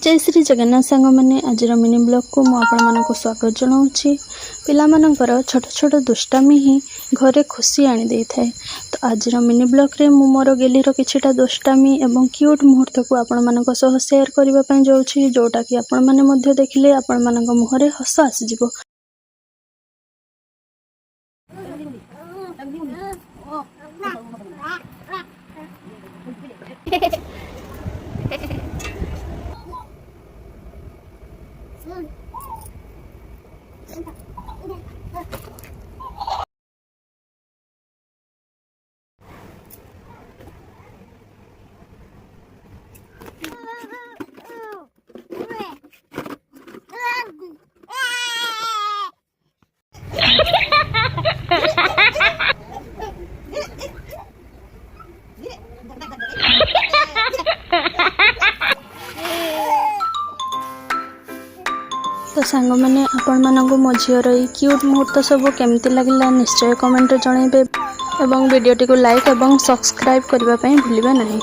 जय श्री जगन्नाथ सांग मैंने आज मिनी ब्लॉग को मुझे स्वागत जनाऊँगी। पिलामानंकर छोट छोट दुष्टामी ही घरे खुशी आनी दे थाए। तो आज मिनी ब्लॉग रे मु मोर गेलीर किछिटा दुष्टामी एवं क्यूट मुहूर्त को आपण मानक सह शेयर करबा पई जाउछि, जोटा कि आपण माने मध्य देखिले आपण मानक मुहरे हस आसीजिवो। तो सांग मैंने आपण मानक मो झीर क्यूट मुहूर्त सब केमती लगिला निश्चय कमेंट जनइबे एवं वीडियोटी को लाइक एवं सब्सक्राइब करने भूलिबे नहीं।